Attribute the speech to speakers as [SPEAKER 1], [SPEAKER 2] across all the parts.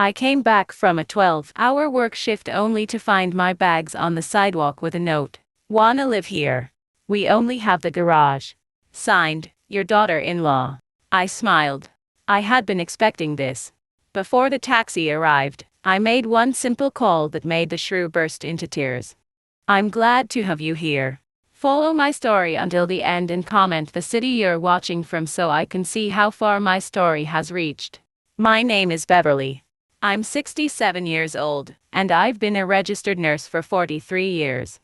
[SPEAKER 1] I came back from a 12-hour work shift only to find my bags on the sidewalk with a note. Wanna live here? We only have the garage. Signed, your daughter-in-law. I smiled. I had been expecting this. Before the taxi arrived, I made one simple call that made the shrew burst into tears. I'm glad to have you here. Follow my story until the end and comment the city you're watching from so I can see how far my story has reached. My name is Beverly. I'm 67 years old, and I've been a registered nurse for 43 years.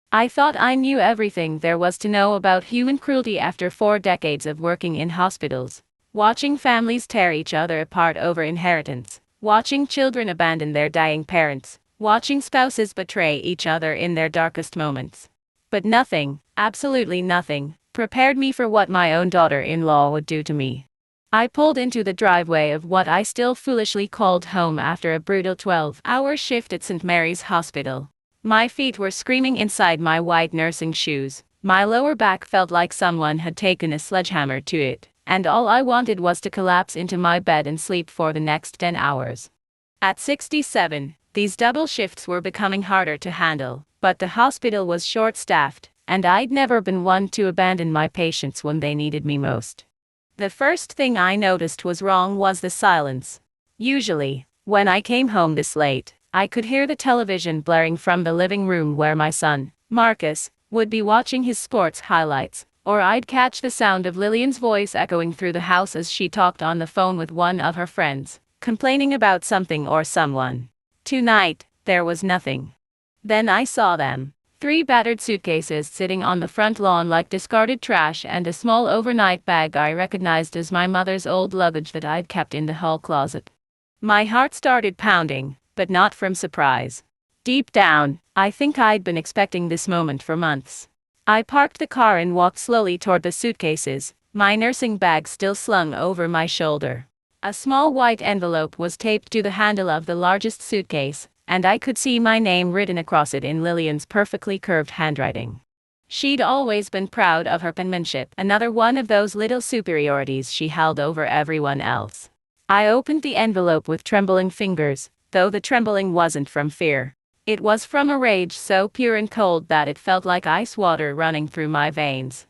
[SPEAKER 1] I thought I knew everything there was to know about human cruelty after 4 decades of working in hospitals, watching families tear each other apart over inheritance, watching children abandon their dying parents, watching spouses betray each other in their darkest moments. But nothing, absolutely nothing, prepared me for what my own daughter-in-law would do to me. I pulled into the driveway of what I still foolishly called home after a brutal 12-hour shift at St. Mary's Hospital. My feet were screaming inside my white nursing shoes, my lower back felt like someone had taken a sledgehammer to it, and all I wanted was to collapse into my bed and sleep for the next 10 hours. At 67, these double shifts were becoming harder to handle, but the hospital was short-staffed, and I'd never been one to abandon my patients when they needed me most. The first thing I noticed was wrong was the silence. Usually, when I came home this late, I could hear the television blaring from the living room where my son, Marcus, would be watching his sports highlights, or I'd catch the sound of Lillian's voice echoing through the house as she talked on the phone with one of her friends, complaining about something or someone. Tonight, there was nothing. Then I saw them. 3 battered suitcases sitting on the front lawn like discarded trash and a small overnight bag I recognized as my mother's old luggage that I'd kept in the hall closet. My heart started pounding, but not from surprise. Deep down, I think I'd been expecting this moment for months. I parked the car and walked slowly toward the suitcases, my nursing bag still slung over my shoulder. A small white envelope was taped to the handle of the largest suitcase, and I could see my name written across it in Lillian's perfectly curved handwriting. She'd always been proud of her penmanship, another one of those little superiorities she held over everyone else. I opened the envelope with trembling fingers, though the trembling wasn't from fear. It was from a rage so pure and cold that it felt like ice water running through my veins.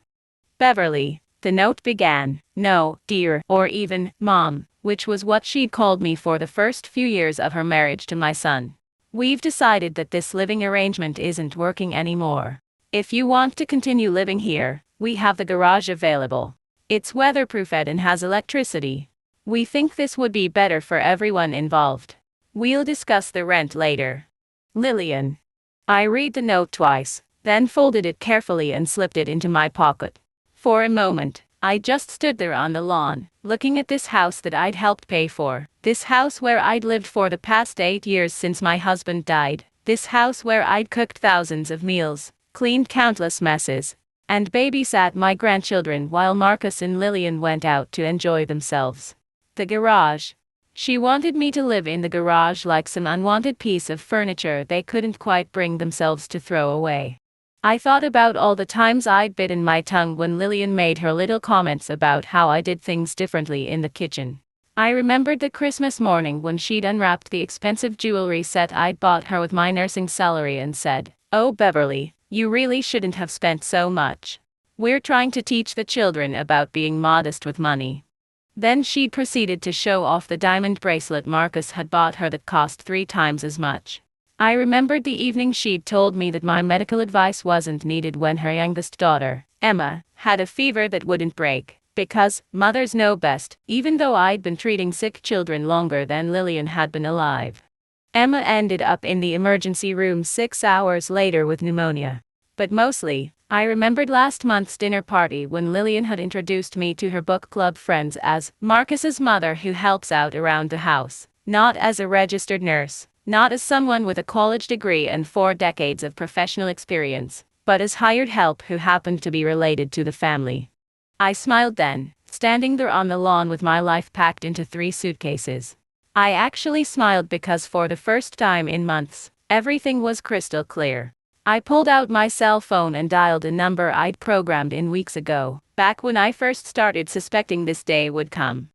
[SPEAKER 1] Beverly, the note began, no, dear, or even, Mom, which was what she'd called me for the first few years of her marriage to my son. We've decided that this living arrangement isn't working anymore. If you want to continue living here, we have the garage available. It's weatherproofed and has electricity. We think this would be better for everyone involved. We'll discuss the rent later. Lillian. I read the note twice, then folded it carefully and slipped it into my pocket. For a moment, I just stood there on the lawn, looking at this house that I'd helped pay for, this house where I'd lived for the past 8 years since my husband died, this house where I'd cooked thousands of meals, cleaned countless messes, and babysat my grandchildren while Marcus and Lillian went out to enjoy themselves. The garage. She wanted me to live in the garage like some unwanted piece of furniture they couldn't quite bring themselves to throw away. I thought about all the times I'd bitten my tongue when Lillian made her little comments about how I did things differently in the kitchen. I remembered the Christmas morning when she'd unwrapped the expensive jewelry set I'd bought her with my nursing salary and said, "Oh, Beverly, you really shouldn't have spent so much. We're trying to teach the children about being modest with money." Then she'd proceeded to show off the diamond bracelet Marcus had bought her that cost 3 times as much. I remembered the evening she'd told me that my medical advice wasn't needed when her youngest daughter, Emma, had a fever that wouldn't break, because mothers know best, even though I'd been treating sick children longer than Lillian had been alive. Emma ended up in the emergency room 6 hours later with pneumonia. But mostly, I remembered last month's dinner party when Lillian had introduced me to her book club friends as Marcus's mother who helps out around the house, not as a registered nurse, not as someone with a college degree and 4 decades of professional experience, but as hired help who happened to be related to the family. I smiled then, standing there on the lawn with my life packed into 3 suitcases. I actually smiled because for the first time in months, everything was crystal clear. I pulled out my cell phone and dialed a number I'd programmed in weeks ago, back when I first started suspecting this day would come.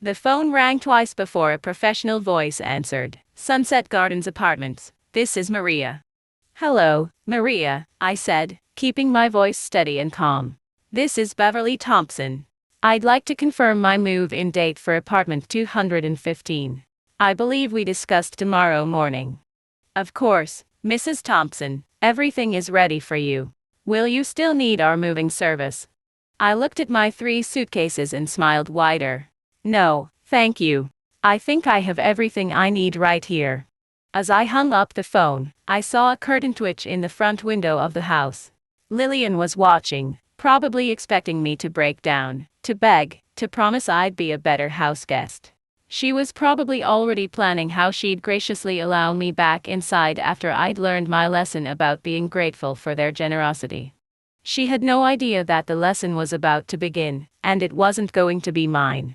[SPEAKER 1] The phone rang twice before a professional voice answered. Sunset Gardens Apartments. This is Maria. Hello, Maria, I said, keeping my voice steady and calm. This is Beverly Thompson. I'd like to confirm my move-in date for apartment 215. I believe we discussed tomorrow morning. Of course, Mrs. Thompson, everything is ready for you. Will you still need our moving service? I looked at my 3 suitcases and smiled wider. No, thank you. I think I have everything I need right here. As I hung up the phone, I saw a curtain twitch in the front window of the house. Lillian was watching, probably expecting me to break down, to beg, to promise I'd be a better house guest. She was probably already planning how she'd graciously allow me back inside after I'd learned my lesson about being grateful for their generosity. She had no idea that the lesson was about to begin, and it wasn't going to be mine.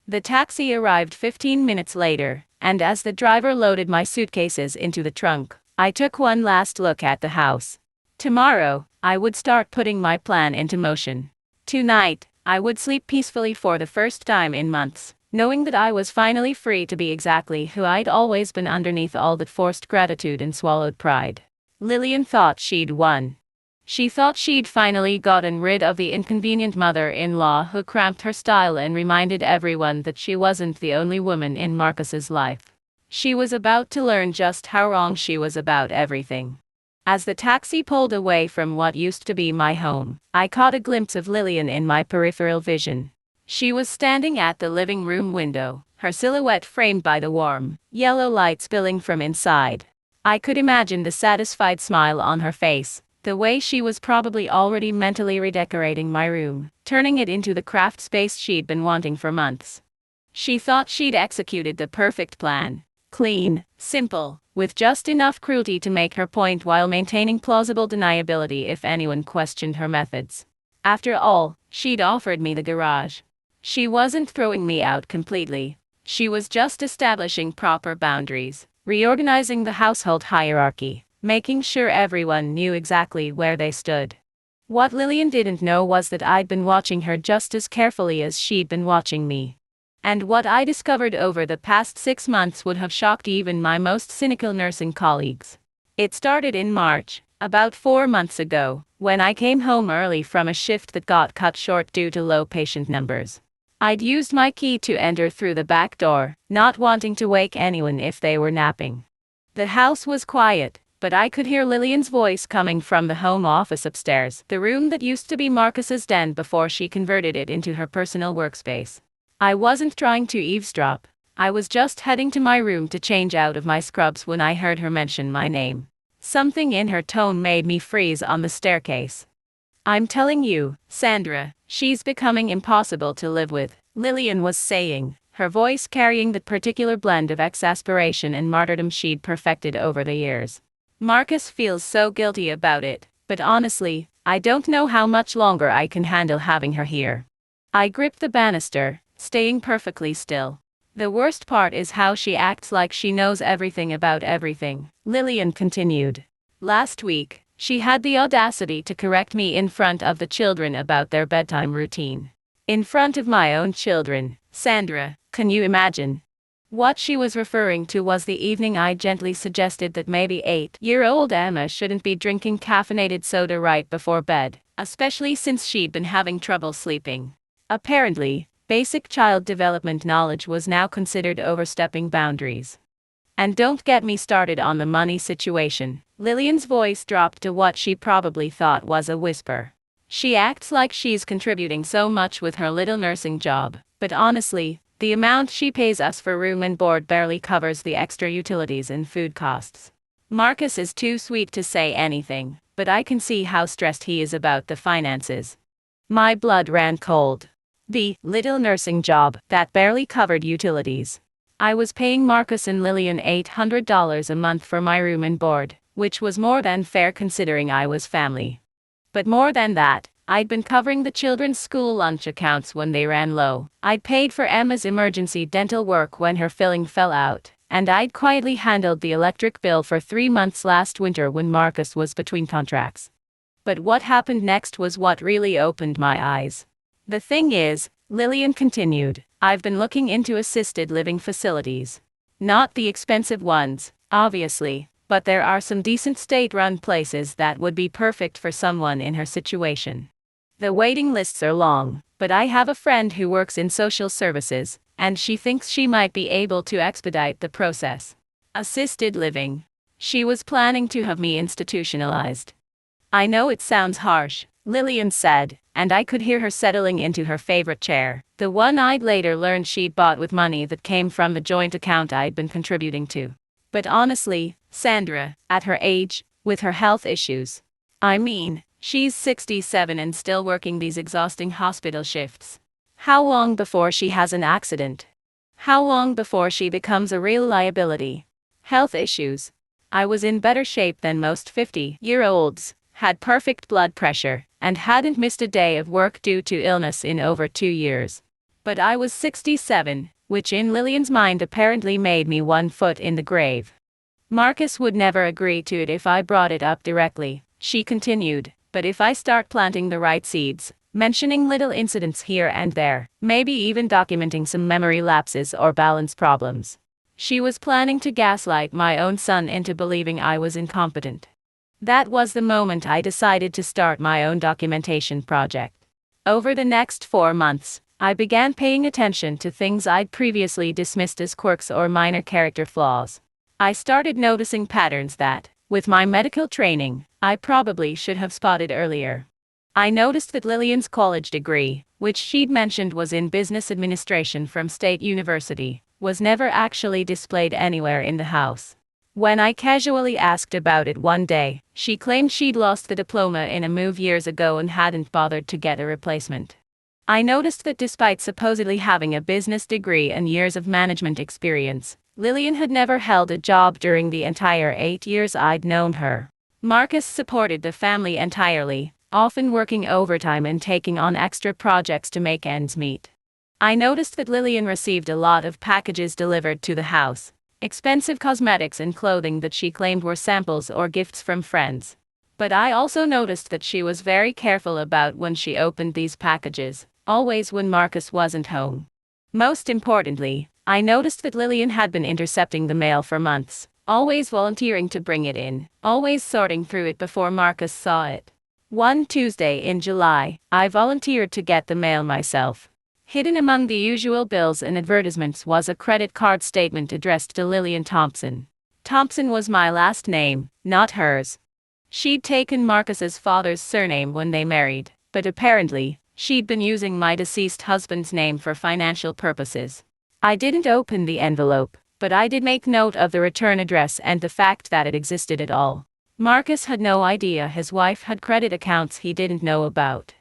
[SPEAKER 1] The taxi arrived 15 minutes later, and as the driver loaded my suitcases into the trunk, I took one last look at the house. Tomorrow, I would start putting my plan into motion. Tonight, I would sleep peacefully for the first time in months, knowing that I was finally free to be exactly who I'd always been underneath all that forced gratitude and swallowed pride. Lillian thought she'd won. She thought she'd finally gotten rid of the inconvenient mother-in-law who cramped her style and reminded everyone that she wasn't the only woman in Marcus's life. She was about to learn just how wrong she was about everything. As the taxi pulled away from what used to be my home, I caught a glimpse of Lillian in my peripheral vision. She was standing at the living room window, her silhouette framed by the warm, yellow light spilling from inside. I could imagine the satisfied smile on her face, the way she was probably already mentally redecorating my room, turning it into the craft space she'd been wanting for months. She thought she'd executed the perfect plan. Clean, simple, with just enough cruelty to make her point while maintaining plausible deniability if anyone questioned her methods. After all, she'd offered me the garage. She wasn't throwing me out completely. She was just establishing proper boundaries, reorganizing the household hierarchy, making sure everyone knew exactly where they stood. What Lillian didn't know was that I'd been watching her just as carefully as she'd been watching me. And what I discovered over the past 6 months would have shocked even my most cynical nursing colleagues. It started in March, about 4 months ago, when I came home early from a shift that got cut short due to low patient numbers. I'd used my key to enter through the back door, not wanting to wake anyone if they were napping. The house was quiet, but I could hear Lillian's voice coming from the home office upstairs, the room that used to be Marcus's den before she converted it into her personal workspace. I wasn't trying to eavesdrop. I was just heading to my room to change out of my scrubs when I heard her mention my name. Something in her tone made me freeze on the staircase. I'm telling you, Sandra, she's becoming impossible to live with, Lillian was saying, her voice carrying that particular blend of exasperation and martyrdom she'd perfected over the years. Marcus feels so guilty about it, but honestly, I don't know how much longer I can handle having her here. I gripped the banister, staying perfectly still. The worst part is how she acts like she knows everything about everything, Lillian continued. Last week, she had the audacity to correct me in front of the children about their bedtime routine. In front of my own children, Sandra, can you imagine? What she was referring to was the evening I gently suggested that maybe 8-year-old Emma shouldn't be drinking caffeinated soda right before bed, especially since she'd been having trouble sleeping. Apparently, basic child development knowledge was now considered overstepping boundaries. And don't get me started on the money situation. Lillian's voice dropped to what she probably thought was a whisper. She acts like she's contributing so much with her little nursing job, but honestly, the amount she pays us for room and board barely covers the extra utilities and food costs. Marcus is too sweet to say anything, but I can see how stressed he is about the finances. My blood ran cold. The little nursing job that barely covered utilities. I was paying Marcus and Lillian $800 a month for my room and board, which was more than fair considering I was family. But more than that, I'd been covering the children's school lunch accounts when they ran low. I'd paid for Emma's emergency dental work when her filling fell out, and I'd quietly handled the electric bill for 3 months last winter when Marcus was between contracts. But what happened next was what really opened my eyes. The thing is, Lillian continued, I've been looking into assisted living facilities. Not the expensive ones, obviously, but there are some decent state-run places that would be perfect for someone in her situation. The waiting lists are long, but I have a friend who works in social services, and she thinks she might be able to expedite the process. Assisted living. She was planning to have me institutionalized. I know it sounds harsh, Lillian said, and I could hear her settling into her favorite chair, the one I'd later learned she'd bought with money that came from the joint account I'd been contributing to. But honestly, Sandra, at her age, with her health issues. I mean, she's 67 and still working these exhausting hospital shifts. How long before she has an accident? How long before she becomes a real liability? Health issues. I was in better shape than most 50-year-olds, had perfect blood pressure, and hadn't missed a day of work due to illness in over 2 years. But I was 67, which in Lillian's mind apparently made me 1 foot in the grave. Marcus would never agree to it if I brought it up directly, she continued, but if I start planting the right seeds, mentioning little incidents here and there, maybe even documenting some memory lapses or balance problems. She was planning to gaslight my own son into believing I was incompetent. That was the moment I decided to start my own documentation project. Over the next 4 months, I began paying attention to things I'd previously dismissed as quirks or minor character flaws. I started noticing patterns that, with my medical training, I probably should have spotted earlier. I noticed that Lillian's college degree, which she'd mentioned was in business administration from State University, was never actually displayed anywhere in the house. When I casually asked about it one day, she claimed she'd lost the diploma in a move years ago and hadn't bothered to get a replacement. I noticed that despite supposedly having a business degree and years of management experience, Lillian had never held a job during the entire 8 years I'd known her. Marcus supported the family entirely, often working overtime and taking on extra projects to make ends meet. I noticed that Lillian received a lot of packages delivered to the house, expensive cosmetics and clothing that she claimed were samples or gifts from friends. But I also noticed that she was very careful about when she opened these packages, always when Marcus wasn't home. Most importantly, I noticed that Lillian had been intercepting the mail for months, always volunteering to bring it in, always sorting through it before Marcus saw it. One Tuesday in July, I volunteered to get the mail myself. Hidden among the usual bills and advertisements was a credit card statement addressed to Lillian Thompson. Thompson was my last name, not hers. She'd taken Marcus's father's surname when they married, but apparently, she'd been using my deceased husband's name for financial purposes. I didn't open the envelope, but I did make note of the return address and the fact that it existed at all. Marcus had no idea his wife had credit accounts he didn't know about.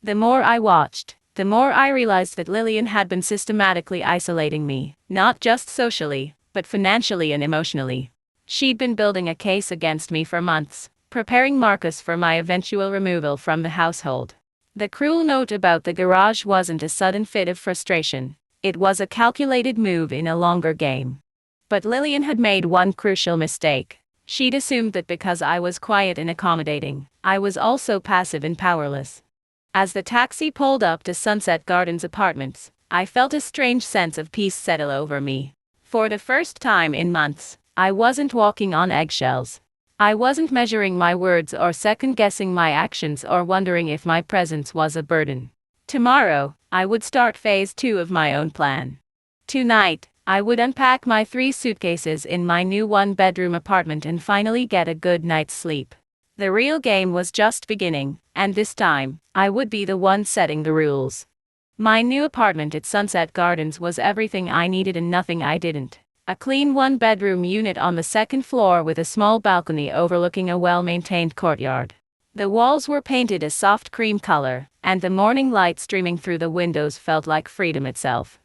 [SPEAKER 1] The more I watched, the more I realized that Lillian had been systematically isolating me, not just socially, but financially and emotionally. She'd been building a case against me for months, preparing Marcus for my eventual removal from the household. The cruel note about the garage wasn't a sudden fit of frustration. It was a calculated move in a longer game. But Lillian had made one crucial mistake. She'd assumed that because I was quiet and accommodating, I was also passive and powerless. As the taxi pulled up to Sunset Gardens apartments, I felt a strange sense of peace settle over me. For the first time in months, I wasn't walking on eggshells. I wasn't measuring my words or second-guessing my actions or wondering if my presence was a burden. Tomorrow, I would start phase 2 of my own plan. Tonight, I would unpack my 3 suitcases in my new 1-bedroom apartment and finally get a good night's sleep. The real game was just beginning, and this time, I would be the one setting the rules. My new apartment at Sunset Gardens was everything I needed and nothing I didn't. A clean 1-bedroom unit on the 2nd floor with a small balcony overlooking a well-maintained courtyard. The walls were painted a soft cream color, and the morning light streaming through the windows felt like freedom itself.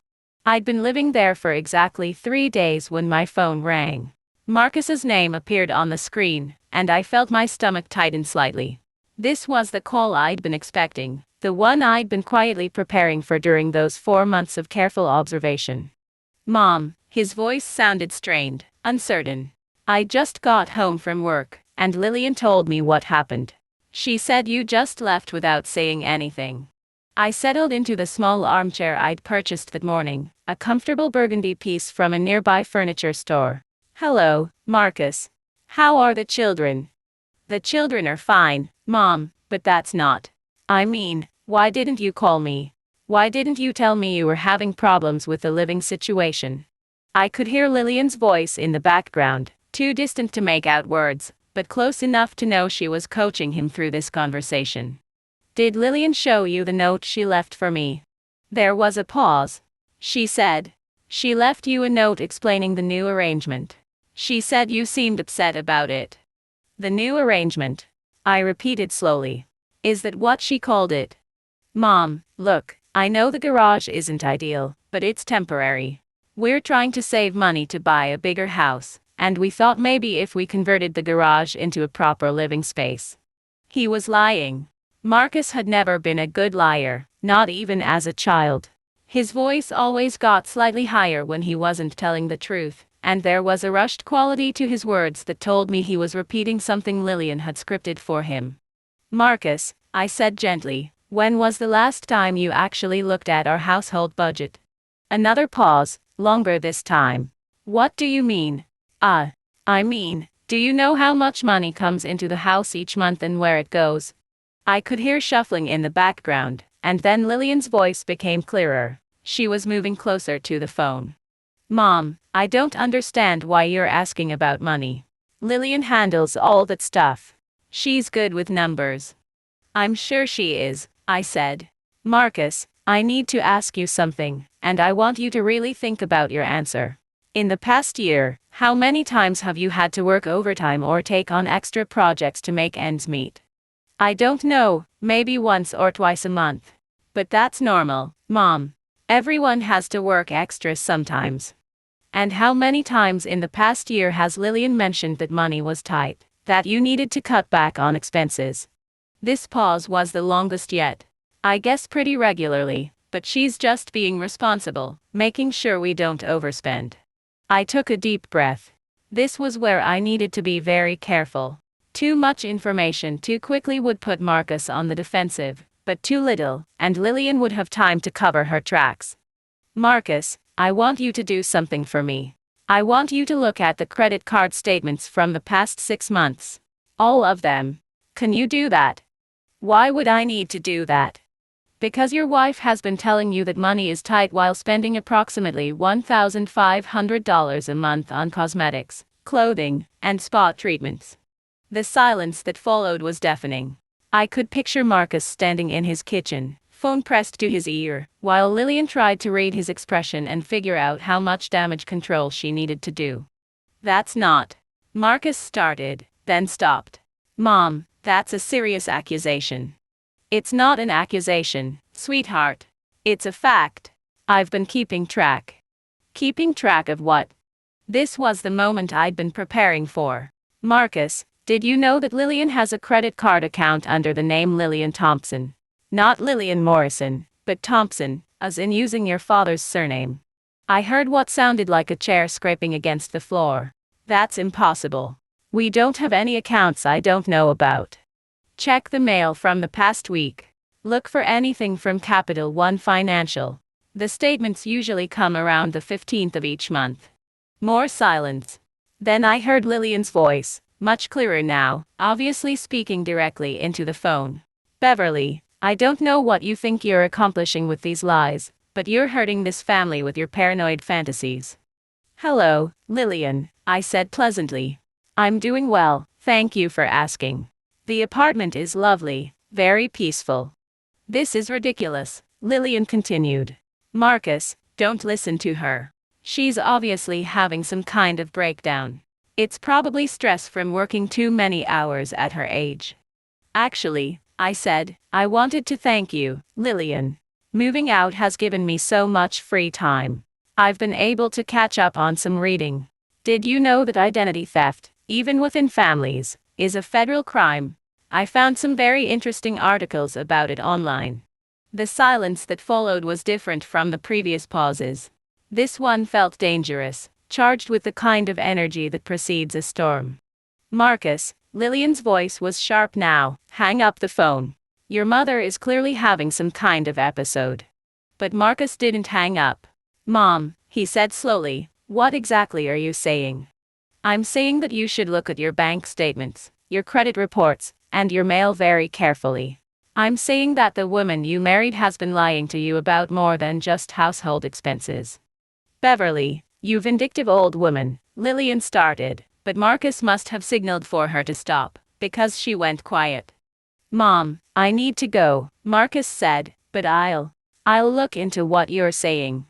[SPEAKER 1] I'd been living there for exactly 3 days when my phone rang. Marcus's name appeared on the screen, and I felt my stomach tighten slightly. This was the call I'd been expecting, the one I'd been quietly preparing for during those 4 months of careful observation. "Mom," his voice sounded strained, uncertain. "I just got home from work, and Lillian told me what happened. She said you just left without saying anything." I settled into the small armchair I'd purchased that morning, a comfortable burgundy piece from a nearby furniture store. Hello, Marcus. How are the children? The children are fine, Mom, but that's not. I mean, why didn't you call me? Why didn't you tell me you were having problems with the living situation? I could hear Lillian's voice in the background, too distant to make out words, but close enough to know she was coaching him through this conversation. Did Lillian show you the note she left for me? There was a pause. She said, she left you a note explaining the new arrangement. She said you seemed upset about it. The new arrangement, I repeated slowly. Is that what she called it? Mom, look, I know the garage isn't ideal, but it's temporary. We're trying to save money to buy a bigger house, and we thought maybe if we converted the garage into a proper living space. He was lying. Marcus had never been a good liar, not even as a child. His voice always got slightly higher when he wasn't telling the truth, and there was a rushed quality to his words that told me he was repeating something Lillian had scripted for him. Marcus, I said gently, when was the last time you actually looked at our household budget? Another pause, longer this time. What do you mean? I mean, do you know how much money comes into the house each month and where it goes? I could hear shuffling in the background, and then Lillian's voice became clearer. She was moving closer to the phone. Mom, I don't understand why you're asking about money. Lillian handles all that stuff. She's good with numbers. I'm sure she is, I said. Marcus, I need to ask you something, and I want you to really think about your answer. In the past year, how many times have you had to work overtime or take on extra projects to make ends meet? I don't know, maybe once or twice a month. But that's normal, Mom. Everyone has to work extra sometimes. And how many times in the past year has Lillian mentioned that money was tight, that you needed to cut back on expenses? This pause was the longest yet. I guess pretty regularly, but she's just being responsible, making sure we don't overspend. I took a deep breath. This was where I needed to be very careful. Too much information too quickly would put Marcus on the defensive, but too little, and Lillian would have time to cover her tracks. Marcus, I want you to do something for me. I want you to look at the credit card statements from the past 6 months. All of them. Can you do that? Why would I need to do that? Because your wife has been telling you that money is tight while spending approximately $1,500 a month on cosmetics, clothing, and spa treatments. The silence that followed was deafening. I could picture Marcus standing in his kitchen, phone pressed to his ear, while Lillian tried to read his expression and figure out how much damage control she needed to do. That's not. Marcus started, then stopped. Mom, that's a serious accusation. It's not an accusation, sweetheart. It's a fact. I've been keeping track. Keeping track of what? This was the moment I'd been preparing for. Marcus, did you know that Lillian has a credit card account under the name Lillian Thompson? Not Lillian Morrison, but Thompson, as in using your father's surname. I heard what sounded like a chair scraping against the floor. That's impossible. We don't have any accounts I don't know about. Check the mail from the past week. Look for anything from Capital One Financial. The statements usually come around the 15th of each month. More silence. Then I heard Lillian's voice, much clearer now, obviously speaking directly into the phone. Beverly, I don't know what you think you're accomplishing with these lies, but you're hurting this family with your paranoid fantasies. Hello, Lillian, I said pleasantly. I'm doing well, thank you for asking. The apartment is lovely, very peaceful. This is ridiculous, Lillian continued. Marcus, don't listen to her. She's obviously having some kind of breakdown. It's probably stress from working too many hours at her age. Actually, I said, I wanted to thank you, Lillian. Moving out has given me so much free time. I've been able to catch up on some reading. Did you know that identity theft, even within families, is a federal crime? I found some very interesting articles about it online. The silence that followed was different from the previous pauses. This one felt dangerous, charged with the kind of energy that precedes a storm. Marcus, Lillian's voice was sharp now, hang up the phone. Your mother is clearly having some kind of episode. But Marcus didn't hang up. Mom, he said slowly, what exactly are you saying? I'm saying that you should look at your bank statements, your credit reports, and your mail very carefully. I'm saying that the woman you married has been lying to you about more than just household expenses. Beverly, you vindictive old woman, Lillian started, but Marcus must have signaled for her to stop, because she went quiet. Mom, I need to go, Marcus said, but I'll look into what you're saying.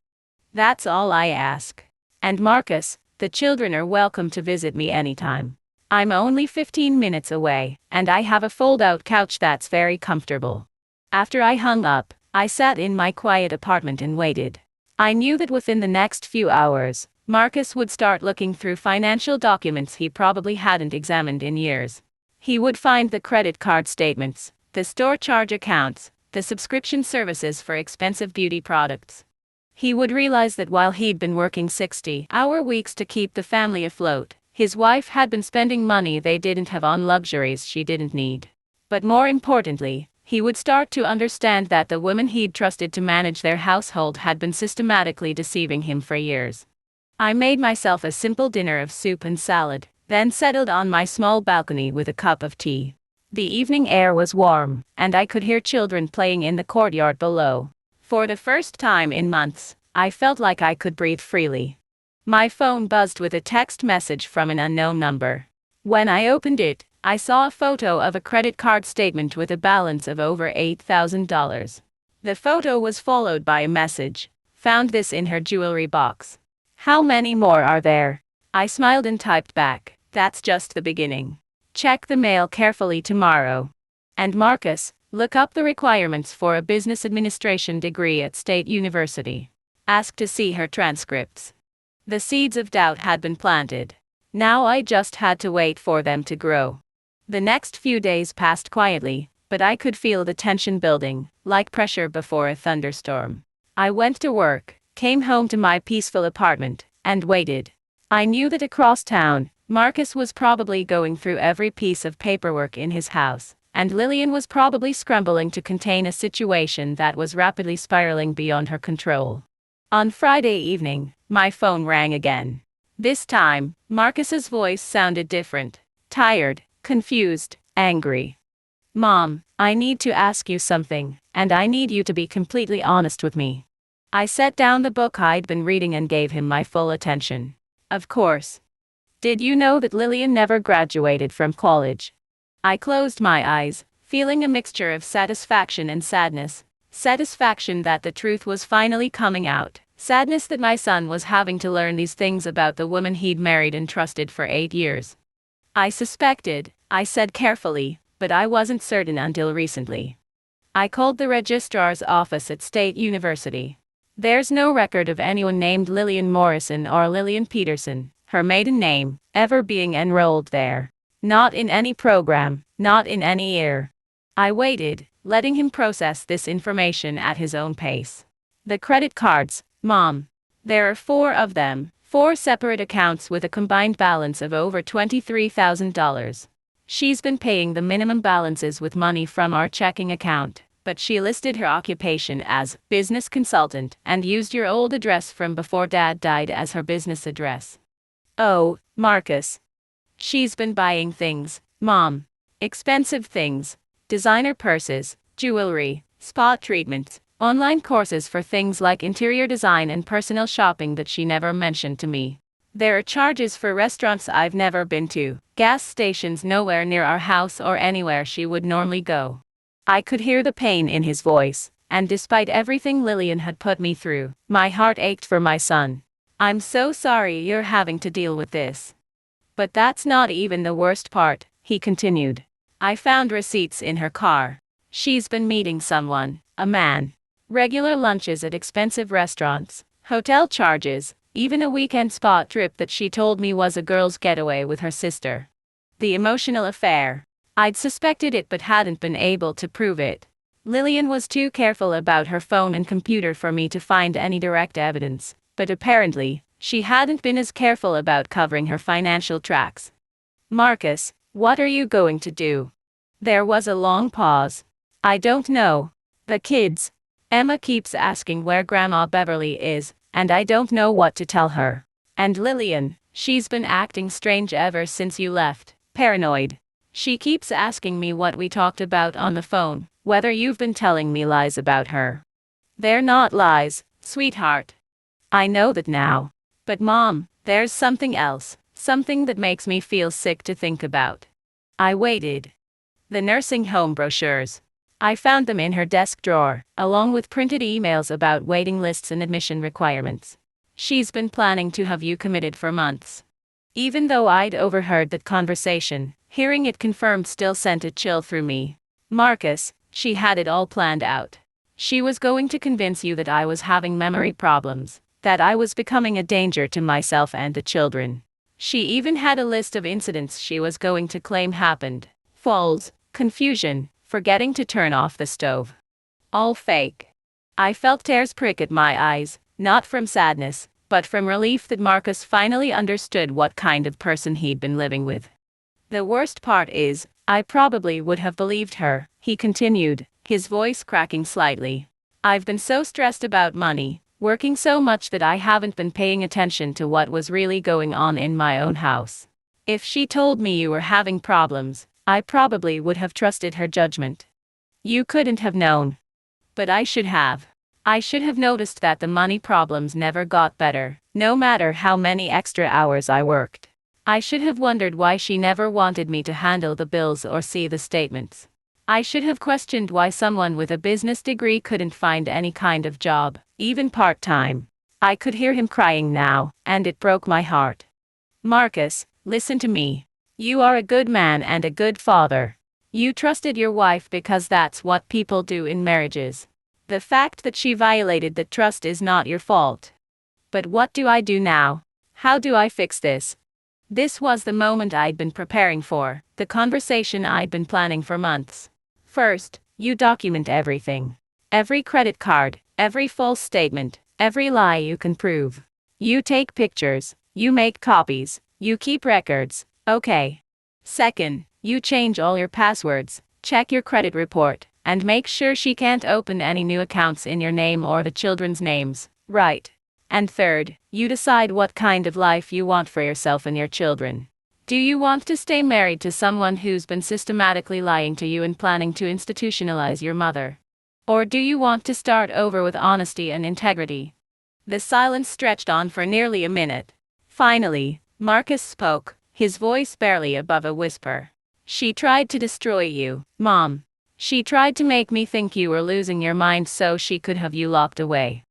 [SPEAKER 1] That's all I ask. And Marcus, the children are welcome to visit me anytime. I'm only 15 minutes away, and I have a fold-out couch that's very comfortable. After I hung up, I sat in my quiet apartment and waited. I knew that within the next few hours, Marcus would start looking through financial documents he probably hadn't examined in years. He would find the credit card statements, the store charge accounts, the subscription services for expensive beauty products. He would realize that while he'd been working 60-hour weeks to keep the family afloat, his wife had been spending money they didn't have on luxuries she didn't need. But more importantly, he would start to understand that the woman he'd trusted to manage their household had been systematically deceiving him for years. I made myself a simple dinner of soup and salad, then settled on my small balcony with a cup of tea. The evening air was warm, and I could hear children playing in the courtyard below. For the first time in months, I felt like I could breathe freely. My phone buzzed with a text message from an unknown number. When I opened it, I saw a photo of a credit card statement with a balance of over $8,000. The photo was followed by a message. Found this in her jewelry box. How many more are there? I smiled and typed back, that's just the beginning. Check the mail carefully tomorrow. And Marcus, look up the requirements for a business administration degree at State University. Ask to see her transcripts. The seeds of doubt had been planted. Now I just had to wait for them to grow. The next few days passed quietly, but I could feel the tension building, like pressure before a thunderstorm. I went to work, came home to my peaceful apartment, and waited. I knew that across town, Marcus was probably going through every piece of paperwork in his house, and Lillian was probably scrambling to contain a situation that was rapidly spiraling beyond her control. On Friday evening, my phone rang again. This time, Marcus's voice sounded different. Tired, confused, angry. Mom, I need to ask you something, and I need you to be completely honest with me. I set down the book I'd been reading and gave him my full attention. Of course. Did you know that Lillian never graduated from college? I closed my eyes, feeling a mixture of satisfaction and sadness. Satisfaction that the truth was finally coming out. Sadness that my son was having to learn these things about the woman he'd married and trusted for 8 years. I suspected, I said carefully, but I wasn't certain until recently. I called the registrar's office at State University. There's no record of anyone named Lillian Morrison or Lillian Peterson, her maiden name, ever being enrolled there. Not in any program, not in any year. I waited, letting him process this information at his own pace. The credit cards, Mom. There are 4 of them, 4 separate accounts with a combined balance of over $23,000. She's been paying the minimum balances with money from our checking account, but she listed her occupation as business consultant and used your old address from before Dad died as her business address. Oh, Marcus. She's been buying things, Mom. Expensive things. Designer purses, jewelry, spa treatments, online courses for things like interior design and personal shopping that she never mentioned to me. There are charges for restaurants I've never been to, gas stations nowhere near our house or anywhere she would normally go. I could hear the pain in his voice, and despite everything Lillian had put me through, my heart ached for my son. I'm so sorry you're having to deal with this. But that's not even the worst part, he continued. I found receipts in her car. She's been meeting someone, a man. Regular lunches at expensive restaurants, hotel charges, even a weekend spa trip that she told me was a girl's getaway with her sister. The emotional affair. I'd suspected it but hadn't been able to prove it. Lillian was too careful about her phone and computer for me to find any direct evidence, but apparently, she hadn't been as careful about covering her financial tracks. Marcus, what are you going to do? There was a long pause. I don't know. The kids. Emma keeps asking where Grandma Beverly is, and I don't know what to tell her. And Lillian, she's been acting strange ever since you left, paranoid. She keeps asking me what we talked about on the phone, whether you've been telling me lies about her. They're not lies, sweetheart. I know that now. But Mom, there's something else, something that makes me feel sick to think about. I waited. The nursing home brochures. I found them in her desk drawer, along with printed emails about waiting lists and admission requirements. She's been planning to have you committed for months. Even though I'd overheard that conversation, hearing it confirmed still sent a chill through me. Marcus, she had it all planned out. She was going to convince you that I was having memory problems, that I was becoming a danger to myself and the children. She even had a list of incidents she was going to claim happened. Falls, confusion, forgetting to turn off the stove. All fake. I felt tears prick at my eyes, not from sadness, but from relief that Marcus finally understood what kind of person he'd been living with. The worst part is, I probably would have believed her, he continued, his voice cracking slightly. I've been so stressed about money, working so much that I haven't been paying attention to what was really going on in my own house. If she told me you were having problems, I probably would have trusted her judgment. You couldn't have known. But I should have. I should have noticed that the money problems never got better, no matter how many extra hours I worked. I should have wondered why she never wanted me to handle the bills or see the statements. I should have questioned why someone with a business degree couldn't find any kind of job, even part-time. I could hear him crying now, and it broke my heart. Marcus, listen to me. You are a good man and a good father. You trusted your wife because that's what people do in marriages. The fact that she violated the trust is not your fault. But what do I do now? How do I fix this? This was the moment I'd been preparing for, the conversation I'd been planning for months. First, you document everything. Every credit card, every false statement, every lie you can prove. You take pictures, you make copies, you keep records, okay. Second, you change all your passwords, check your credit report, and make sure she can't open any new accounts in your name or the children's names, right? And third, you decide what kind of life you want for yourself and your children. Do you want to stay married to someone who's been systematically lying to you and planning to institutionalize your mother? Or do you want to start over with honesty and integrity? The silence stretched on for nearly a minute. Finally, Marcus spoke, his voice barely above a whisper. She tried to destroy you, Mom. She tried to make me think you were losing your mind so she could have you locked away.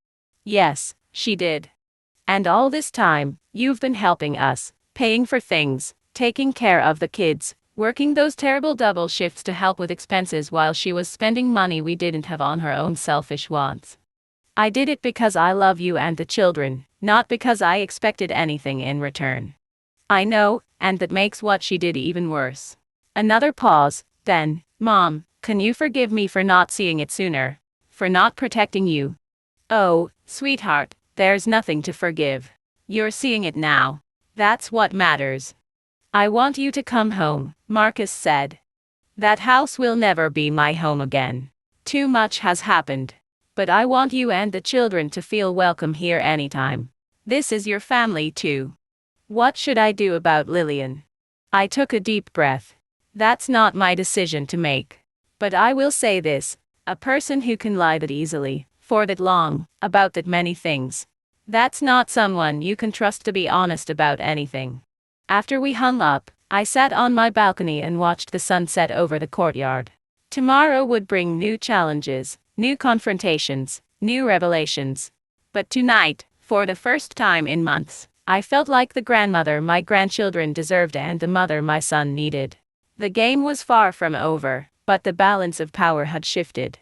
[SPEAKER 1] Yes, she did. And all this time, you've been helping us, paying for things, taking care of the kids, working those terrible double shifts to help with expenses while she was spending money we didn't have on her own selfish wants. I did it because I love you and the children, not because I expected anything in return. I know, and that makes what she did even worse. Another pause, then, Mom, can you forgive me for not seeing it sooner? For not protecting you? Oh, sweetheart, there's nothing to forgive. You're seeing it now. That's what matters. I want you to come home, Marcus said. That house will never be my home again. Too much has happened. But I want you and the children to feel welcome here anytime. This is your family too. What should I do about Lillian? I took a deep breath. That's not my decision to make. But I will say this, a person who can lie that easily, for that long, about that many things. That's not someone you can trust to be honest about anything. After we hung up, I sat on my balcony and watched the sunset over the courtyard. Tomorrow would bring new challenges, new confrontations, new revelations. But tonight, for the first time in months, I felt like the grandmother my grandchildren deserved and the mother my son needed. The game was far from over, but the balance of power had shifted.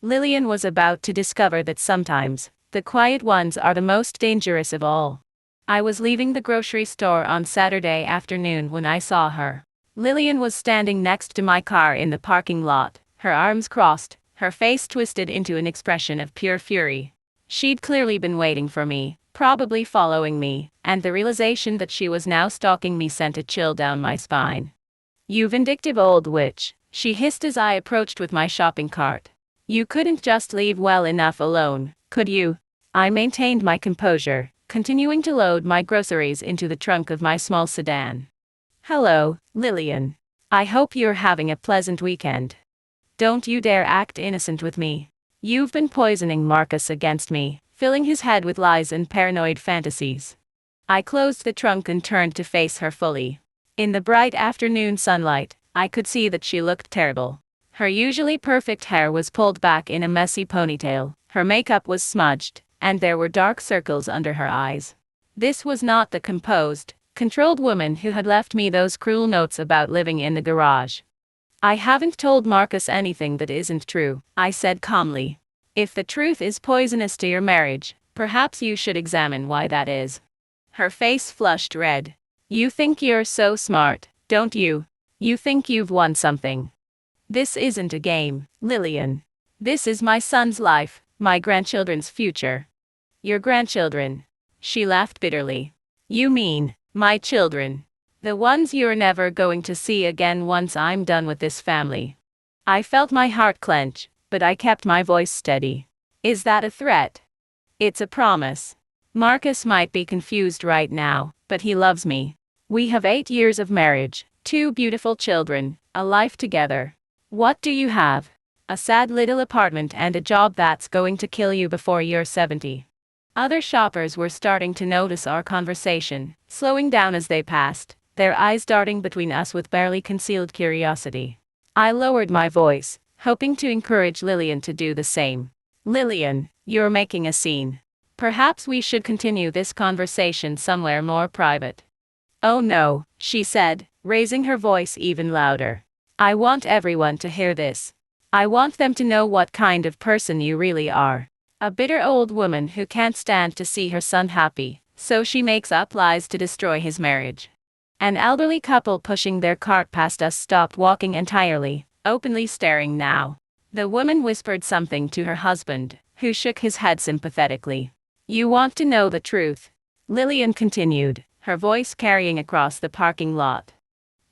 [SPEAKER 1] Lillian was about to discover that sometimes, the quiet ones are the most dangerous of all. I was leaving the grocery store on Saturday afternoon when I saw her. Lillian was standing next to my car in the parking lot, her arms crossed, her face twisted into an expression of pure fury. She'd clearly been waiting for me, probably following me, and the realization that she was now stalking me sent a chill down my spine. "You vindictive old witch," she hissed as I approached with my shopping cart. You couldn't just leave well enough alone, could you? I maintained my composure, continuing to load my groceries into the trunk of my small sedan. Hello, Lillian. I hope you're having a pleasant weekend. Don't you dare act innocent with me. You've been poisoning Marcus against me, filling his head with lies and paranoid fantasies. I closed the trunk and turned to face her fully. In the bright afternoon sunlight, I could see that she looked terrible. Her usually perfect hair was pulled back in a messy ponytail, her makeup was smudged, and there were dark circles under her eyes. This was not the composed, controlled woman who had left me those cruel notes about living in the garage. I haven't told Marcus anything that isn't true, I said calmly. If the truth is poisonous to your marriage, perhaps you should examine why that is. Her face flushed red. You think you're so smart, don't you? You think you've won something. This isn't a game, Lillian. This is my son's life, my grandchildren's future. Your grandchildren. She laughed bitterly. You mean, my children. The ones you're never going to see again once I'm done with this family. I felt my heart clench, but I kept my voice steady. Is that a threat? It's a promise. Marcus might be confused right now, but he loves me. We have 8 years of marriage, 2 beautiful children, a life together. What do you have? A sad little apartment and a job that's going to kill you before you're 70. Other shoppers were starting to notice our conversation, slowing down as they passed, their eyes darting between us with barely concealed curiosity. I lowered my voice, hoping to encourage Lillian to do the same. Lillian, you're making a scene. Perhaps we should continue this conversation somewhere more private. Oh no, she said, raising her voice even louder. I want everyone to hear this. I want them to know what kind of person you really are. A bitter old woman who can't stand to see her son happy, so she makes up lies to destroy his marriage. An elderly couple pushing their cart past us stopped walking entirely, openly staring now. The woman whispered something to her husband, who shook his head sympathetically. You want to know the truth? Lillian continued, her voice carrying across the parking lot.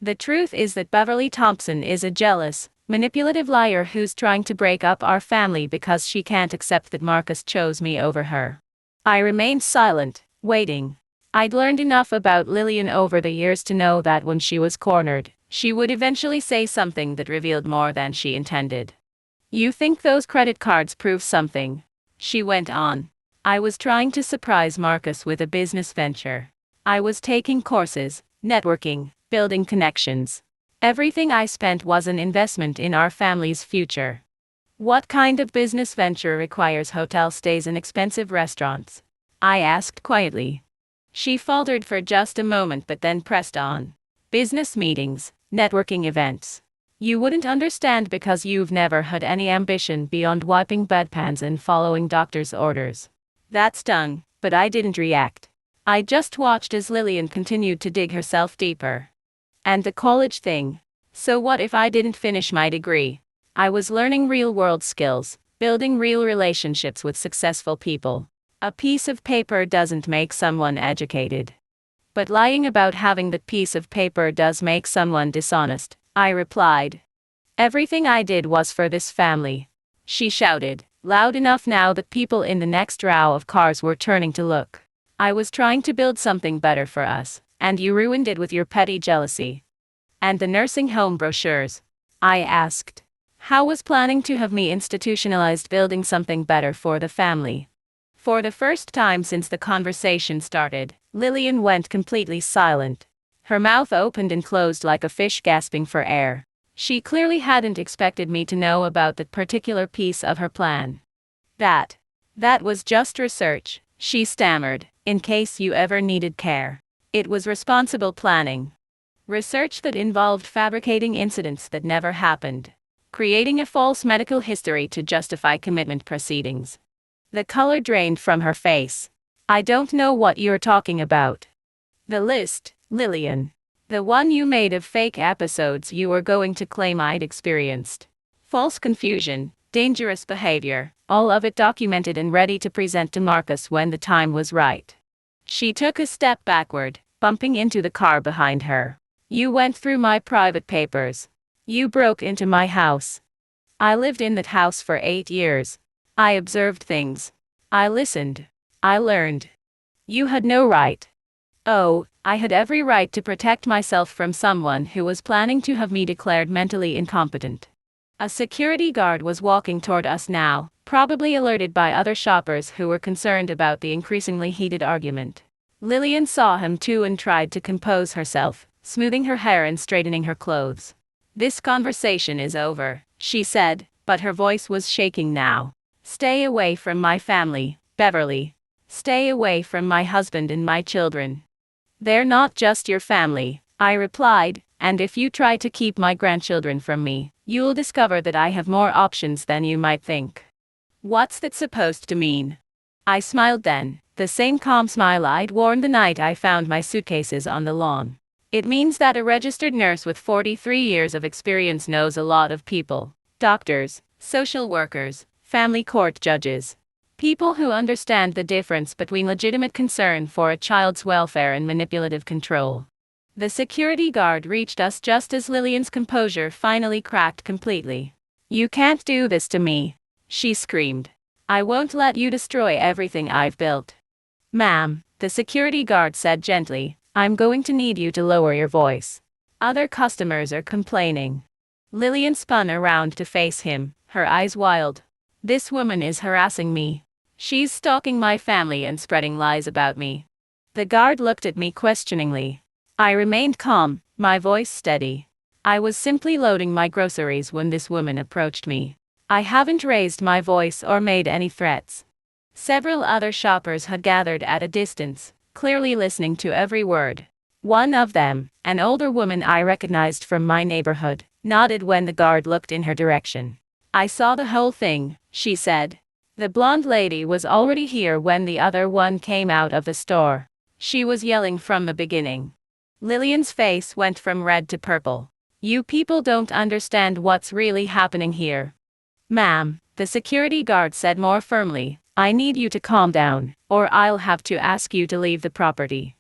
[SPEAKER 1] The truth is that Beverly Thompson is a jealous, manipulative liar who's trying to break up our family because she can't accept that Marcus chose me over her. I remained silent, waiting. I'd learned enough about Lillian over the years to know that when she was cornered, she would eventually say something that revealed more than she intended. You think those credit cards prove something? She went on. I was trying to surprise Marcus with a business venture. I was taking courses, networking, building connections. Everything I spent was an investment in our family's future. What kind of business venture requires hotel stays and expensive restaurants? I asked quietly. She faltered for just a moment but then pressed on. Business meetings, networking events. You wouldn't understand because you've never had any ambition beyond wiping bedpans and following doctor's orders. That stung, but I didn't react. I just watched as Lillian continued to dig herself deeper. And the college thing. So what if I didn't finish my degree? I was learning real-world skills, building real relationships with successful people. A piece of paper doesn't make someone educated. But lying about having that piece of paper does make someone dishonest, I replied. Everything I did was for this family. She shouted, loud enough now that people in the next row of cars were turning to look. I was trying to build something better for us, and you ruined it with your petty jealousy. And the nursing home brochures? I asked. How was planning to have me institutionalized building something better for the family? For the first time since the conversation started, Lillian went completely silent. Her mouth opened and closed like a fish gasping for air. She clearly hadn't expected me to know about that particular piece of her plan. That was just research, she stammered, in case you ever needed care. It was responsible planning. Research that involved fabricating incidents that never happened. Creating a false medical history to justify commitment proceedings. The color drained from her face. I don't know what you're talking about. The list, Lillian. The one you made of fake episodes you were going to claim I'd experienced. False confusion, dangerous behavior, all of it documented and ready to present to Marcus when the time was right. She took a step backward, bumping into the car behind her. You went through my private papers. You broke into my house. I lived in that house for 8 years. I observed things. I listened. I learned. You had no right. Oh, I had every right to protect myself from someone who was planning to have me declared mentally incompetent. A security guard was walking toward us now, probably alerted by other shoppers who were concerned about the increasingly heated argument. Lillian saw him too and tried to compose herself, smoothing her hair and straightening her clothes. This conversation is over, she said, but her voice was shaking now. Stay away from my family, Beverly. Stay away from my husband and my children. They're not just your family, I replied, and if you try to keep my grandchildren from me, you'll discover that I have more options than you might think. What's that supposed to mean? I smiled then, the same calm smile I'd worn the night I found my suitcases on the lawn. It means that a registered nurse with 43 years of experience knows a lot of people. Doctors, social workers, family court judges. People who understand the difference between legitimate concern for a child's welfare and manipulative control. The security guard reached us just as Lillian's composure finally cracked completely. You can't do this to me, she screamed. I won't let you destroy everything I've built. Ma'am, the security guard said gently, I'm going to need you to lower your voice. Other customers are complaining. Lillian spun around to face him, her eyes wild. This woman is harassing me. She's stalking my family and spreading lies about me. The guard looked at me questioningly. I remained calm, my voice steady. I was simply loading my groceries when this woman approached me. I haven't raised my voice or made any threats. Several other shoppers had gathered at a distance, clearly listening to every word. One of them, an older woman I recognized from my neighborhood, nodded when the guard looked in her direction. I saw the whole thing, she said. The blonde lady was already here when the other one came out of the store. She was yelling from the beginning. Lillian's face went from red to purple. You people don't understand what's really happening here. Ma'am, the security guard said more firmly, I need you to calm down, or I'll have to ask you to leave the property.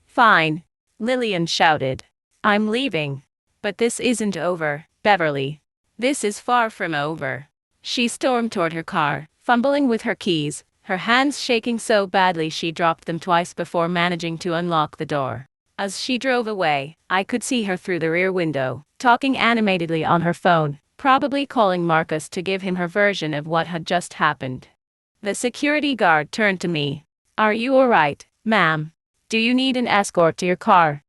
[SPEAKER 1] Fine, Lillian shouted. I'm leaving. But this isn't over, Beverly. This is far from over. She stormed toward her car, fumbling with her keys, her hands shaking so badly she dropped them twice before managing to unlock the door. As she drove away, I could see her through the rear window, talking animatedly on her phone, probably calling Marcus to give him her version of what had just happened. The security guard turned to me. Are you all right, ma'am? Do you need an escort to your car?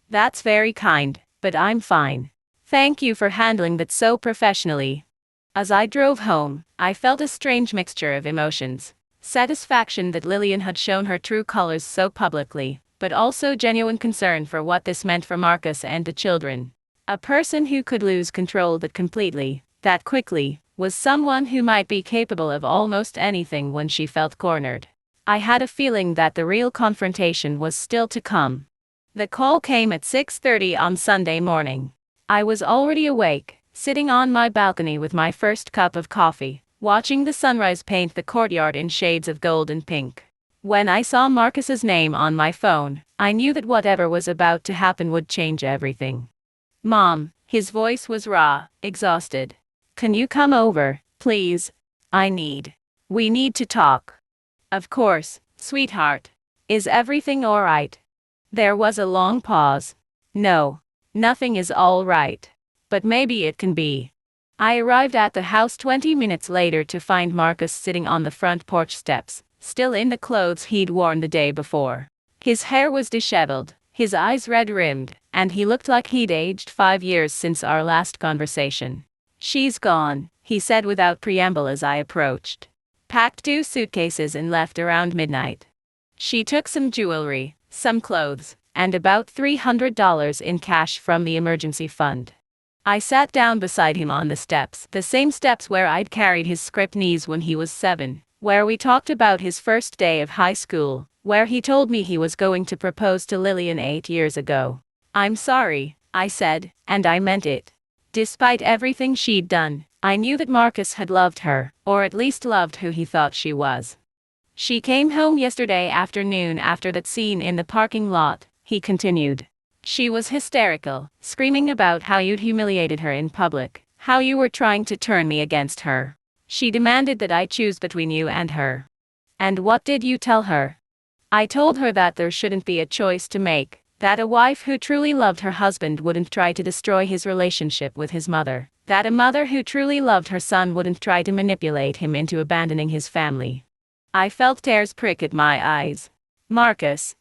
[SPEAKER 1] That's very kind, but I'm fine. Thank you for handling that so professionally. As I drove home, I felt a strange mixture of emotions. Satisfaction that Lillian had shown her true colors so publicly, but also genuine concern for what this meant for Marcus and the children. A person who could lose control that completely, that quickly, was someone who might be capable of almost anything when she felt cornered. I had a feeling that the real confrontation was still to come. The call came at 6:30 on Sunday morning. I was already awake, sitting on my balcony with my first cup of coffee, watching the sunrise paint the courtyard in shades of gold and pink. When I saw Marcus's name on my phone, I knew that whatever was about to happen would change everything. Mom, his voice was raw, exhausted. Can you come over, please? We need to talk. Of course, sweetheart. Is everything all right? There was a long pause. No, nothing is all right. But maybe it can be. I arrived at the house 20 minutes later to find Marcus sitting on the front porch steps, still in the clothes he'd worn the day before. His hair was disheveled, his eyes red-rimmed, and he looked like he'd aged 5 years since our last conversation. She's gone, he said without preamble as I approached. Packed 2 suitcases and left around midnight. She took some jewelry, some clothes, and about $300 in cash from the emergency fund. I sat down beside him on the steps, the same steps where I'd carried his scraped knees when he was 7, where we talked about his first day of high school, where he told me he was going to propose to Lillian 8 years ago. I'm sorry, I said, and I meant it. Despite everything she'd done, I knew that Marcus had loved her, or at least loved who he thought she was. She came home yesterday afternoon after that scene in the parking lot, he continued. She was hysterical, screaming about how you'd humiliated her in public, how you were trying to turn me against her. She demanded that I choose between you and her. And what did you tell her? I told her that there shouldn't be a choice to make, that a wife who truly loved her husband wouldn't try to destroy his relationship with his mother, that a mother who truly loved her son wouldn't try to manipulate him into abandoning his family. I felt tears prick at my eyes. Marcus.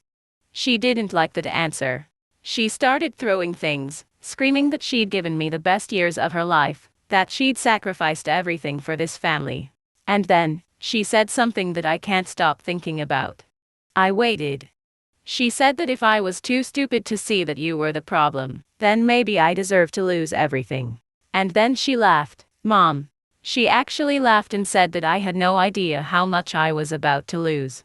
[SPEAKER 1] She didn't like that answer. She started throwing things, screaming that she'd given me the best years of her life, that she'd sacrificed everything for this family. And then, she said something that I can't stop thinking about. I waited. She said that if I was too stupid to see that you were the problem, then maybe I deserved to lose everything. And then she laughed. Mom. She actually laughed and said that I had no idea how much I was about to lose.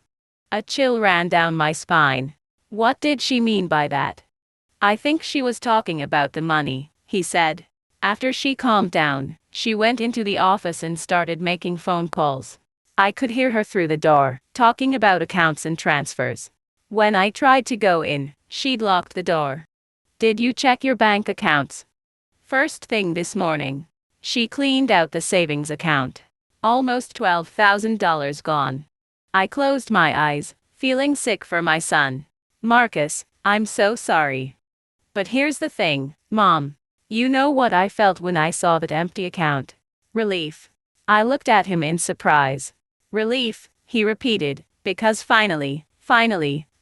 [SPEAKER 1] A chill ran down my spine. What did she mean by that? I think she was talking about the money, he said. After she calmed down, she went into the office and started making phone calls. I could hear her through the door, talking about accounts and transfers. When I tried to go in, she'd locked the door. Did you check your bank accounts? First thing this morning. She cleaned out the savings account. Almost $12,000 gone. I closed my eyes, feeling sick for my son. Marcus, I'm so sorry. But here's the thing, Mom. You know what I felt when I saw that empty account? Relief. I looked at him in surprise. Relief, he repeated, because finally,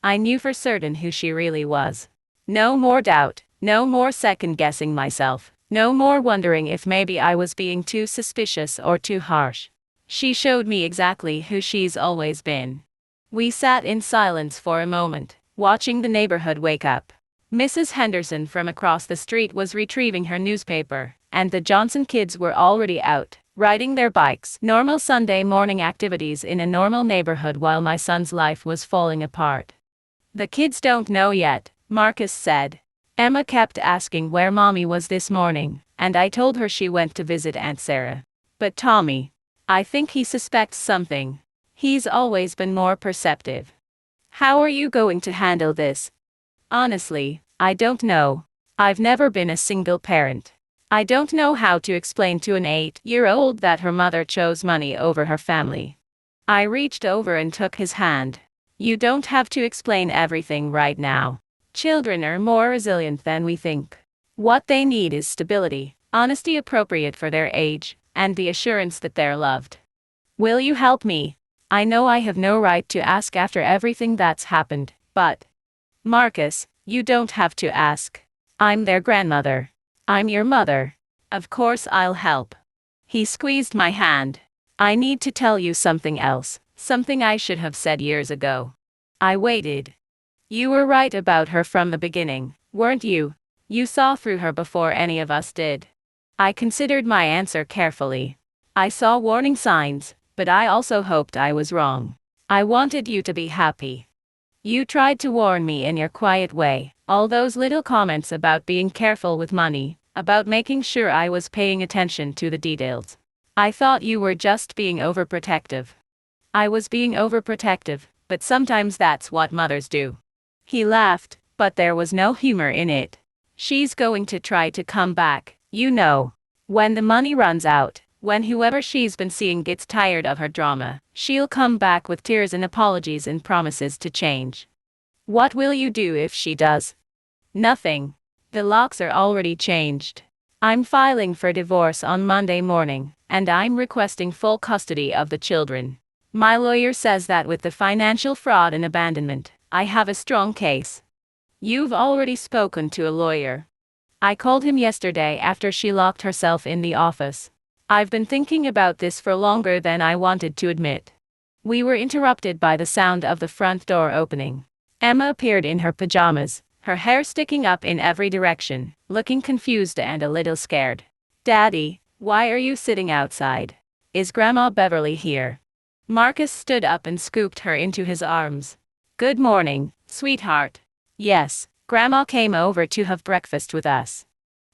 [SPEAKER 1] I knew for certain who she really was. No more doubt, no more second-guessing myself, no more wondering if maybe I was being too suspicious or too harsh. She showed me exactly who she's always been. We sat in silence for a moment, watching the neighborhood wake up. Mrs. Henderson from across the street was retrieving her newspaper, and the Johnson kids were already out, riding their bikes. Normal Sunday morning activities in a normal neighborhood while my son's life was falling apart. The kids don't know yet, Marcus said. Emma kept asking where Mommy was this morning, and I told her she went to visit Aunt Sarah. But Tommy, I think he suspects something. He's always been more perceptive. How are you going to handle this? Honestly, I don't know. I've never been a single parent. I don't know how to explain to an 8-year-old that her mother chose money over her family. I reached over and took his hand. You don't have to explain everything right now. Children are more resilient than we think. What they need is stability, honesty appropriate for their age, and the assurance that they're loved. Will you help me? I know I have no right to ask after everything that's happened, but... Marcus, you don't have to ask. I'm their grandmother. I'm your mother. Of course I'll help. He squeezed my hand. I need to tell you something else, something I should have said years ago. I waited. You were right about her from the beginning, weren't you? You saw through her before any of us did. I considered my answer carefully. I saw warning signs, but I also hoped I was wrong. I wanted you to be happy. You tried to warn me in your quiet way, all those little comments about being careful with money, about making sure I was paying attention to the details. I thought you were just being overprotective. I was being overprotective, but sometimes that's what mothers do. He laughed, but there was no humor in it. She's going to try to come back, you know. When the money runs out, when whoever she's been seeing gets tired of her drama, she'll come back with tears and apologies and promises to change. What will you do if she does? Nothing. The locks are already changed. I'm filing for divorce on Monday morning, and I'm requesting full custody of the children. My lawyer says that with the financial fraud and abandonment, I have a strong case. You've already spoken to a lawyer. I called him yesterday after she locked herself in the office. I've been thinking about this for longer than I wanted to admit. We were interrupted by the sound of the front door opening. Emma appeared in her pajamas, her hair sticking up in every direction, looking confused and a little scared. Daddy, why are you sitting outside? Is Grandma Beverly here? Marcus stood up and scooped her into his arms. Good morning, sweetheart. Yes, Grandma came over to have breakfast with us.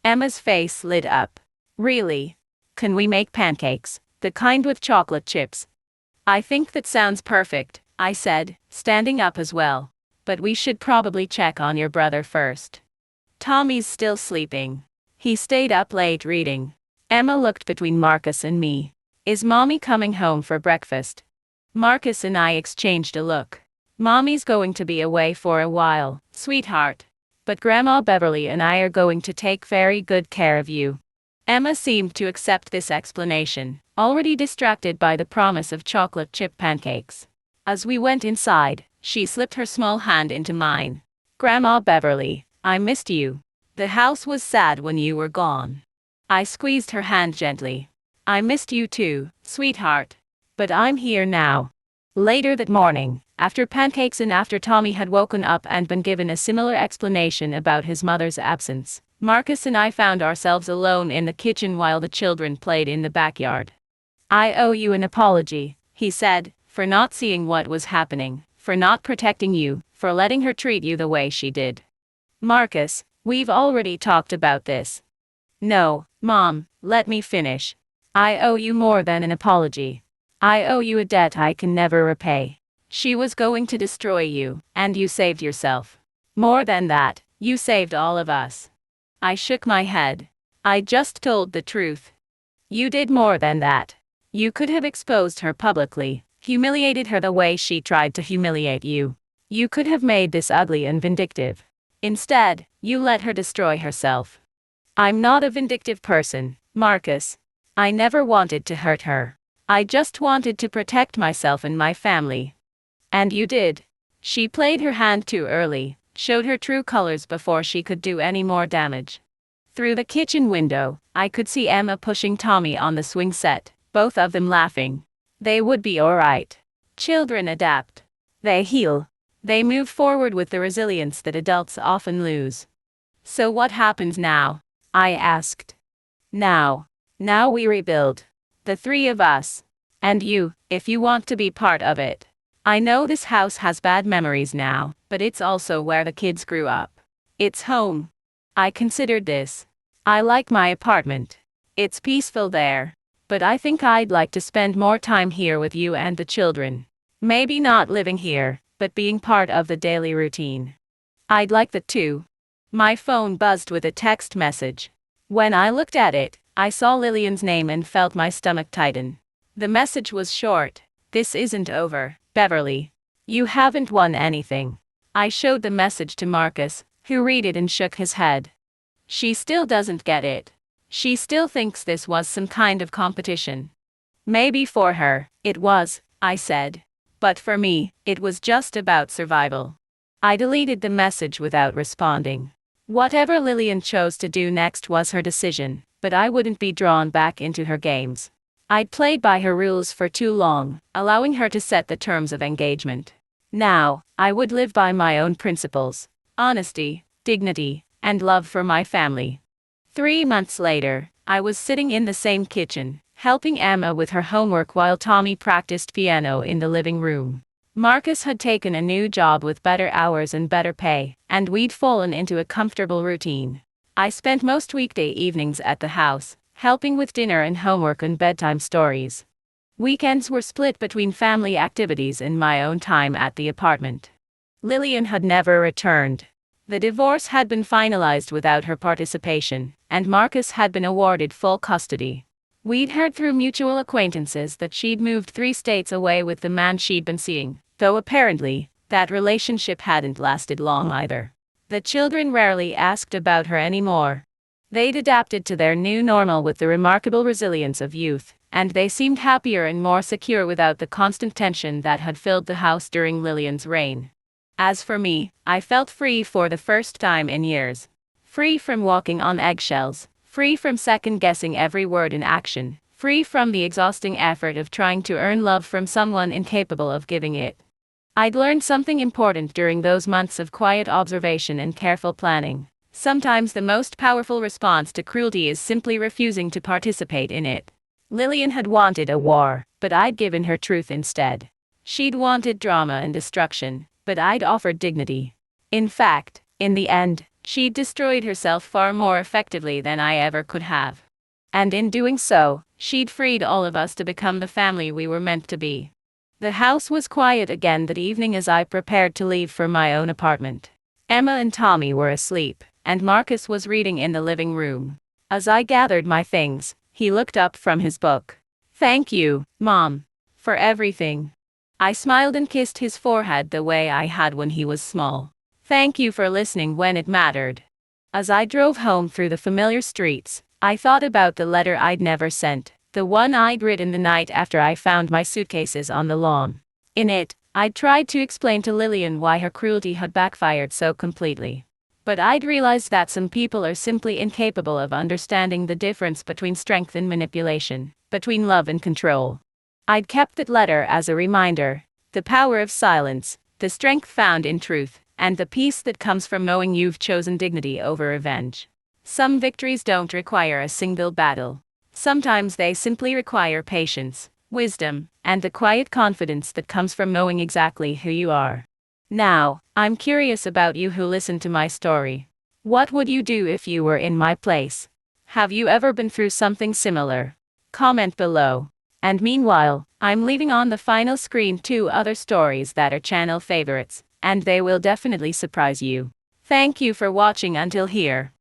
[SPEAKER 1] Emma's face lit up. Really? Can we make pancakes, the kind with chocolate chips? I think that sounds perfect, I said, standing up as well. But we should probably check on your brother first. Tommy's still sleeping. He stayed up late reading. Emma looked between Marcus and me. Is Mommy coming home for breakfast? Marcus and I exchanged a look. Mommy's going to be away for a while, sweetheart. But Grandma Beverly and I are going to take very good care of you. Emma seemed to accept this explanation, already distracted by the promise of chocolate chip pancakes. As we went inside, she slipped her small hand into mine. Grandma Beverly, I missed you. The house was sad when you were gone. I squeezed her hand gently. I missed you too, sweetheart. But I'm here now. Later that morning, after pancakes and after Tommy had woken up and been given a similar explanation about his mother's absence, Marcus and I found ourselves alone in the kitchen while the children played in the backyard. I owe you an apology, he said, for not seeing what was happening, for not protecting you, for letting her treat you the way she did. Marcus, we've already talked about this. No, Mom, let me finish. I owe you more than an apology. I owe you a debt I can never repay. She was going to destroy you, and you saved yourself. More than that, you saved all of us. I shook my head. I just told the truth. You did more than that. You could have exposed her publicly, humiliated her the way she tried to humiliate you. You could have made this ugly and vindictive. Instead, you let her destroy herself. I'm not a vindictive person, Marcus. I never wanted to hurt her. I just wanted to protect myself and my family. And you did. She played her hand too early, showed her true colors before she could do any more damage. Through the kitchen window, I could see Emma pushing Tommy on the swing set, both of them laughing. They would be alright. Children adapt. They heal. They move forward with the resilience that adults often lose. So what happens now? I asked. Now we rebuild. The three of us. And you, if you want to be part of it. I know this house has bad memories now, but it's also where the kids grew up. It's home. I considered this. I like my apartment. It's peaceful there. But I think I'd like to spend more time here with you and the children. Maybe not living here, but being part of the daily routine. I'd like that too. My phone buzzed with a text message. When I looked at it, I saw Lillian's name and felt my stomach tighten. The message was short. This isn't over, Beverly. You haven't won anything. I showed the message to Marcus, who read it and shook his head. She still doesn't get it. She still thinks this was some kind of competition. Maybe for her, it was, I said. But for me, it was just about survival. I deleted the message without responding. Whatever Lillian chose to do next was her decision, but I wouldn't be drawn back into her games. I'd played by her rules for too long, allowing her to set the terms of engagement. Now, I would live by my own principles: honesty, dignity, and love for my family. 3 months later, I was sitting in the same kitchen, helping Emma with her homework while Tommy practiced piano in the living room. Marcus had taken a new job with better hours and better pay, and we'd fallen into a comfortable routine. I spent most weekday evenings at the house, helping with dinner and homework and bedtime stories. Weekends were split between family activities and my own time at the apartment. Lillian had never returned. The divorce had been finalized without her participation, and Marcus had been awarded full custody. We'd heard through mutual acquaintances that she'd moved 3 states away with the man she'd been seeing, though apparently, that relationship hadn't lasted long either. The children rarely asked about her anymore. They'd adapted to their new normal with the remarkable resilience of youth, and they seemed happier and more secure without the constant tension that had filled the house during Lillian's reign. As for me, I felt free for the first time in years. Free from walking on eggshells, free from second-guessing every word and action, free from the exhausting effort of trying to earn love from someone incapable of giving it. I'd learned something important during those months of quiet observation and careful planning. Sometimes the most powerful response to cruelty is simply refusing to participate in it. Lillian had wanted a war, but I'd given her truth instead. She'd wanted drama and destruction, but I'd offered dignity. In fact, in the end, she'd destroyed herself far more effectively than I ever could have. And in doing so, she'd freed all of us to become the family we were meant to be. The house was quiet again that evening as I prepared to leave for my own apartment. Emma and Tommy were asleep, and Marcus was reading in the living room. As I gathered my things, he looked up from his book. "Thank you, Mom, for everything." I smiled and kissed his forehead the way I had when he was small. "Thank you for listening when it mattered." As I drove home through the familiar streets, I thought about the letter I'd never sent, the one I'd written the night after I found my suitcases on the lawn. In it, I'd tried to explain to Lillian why her cruelty had backfired so completely. But I'd realized that some people are simply incapable of understanding the difference between strength and manipulation, between love and control. I'd kept that letter as a reminder: the power of silence, the strength found in truth, and the peace that comes from knowing you've chosen dignity over revenge. Some victories don't require a single battle. Sometimes they simply require patience, wisdom, and the quiet confidence that comes from knowing exactly who you are. Now, I'm curious about you who listened to my story. What would you do if you were in my place? Have you ever been through something similar? Comment below. And meanwhile, I'm leaving on the final screen 2 other stories that are channel favorites, and they will definitely surprise you. Thank you for watching until here.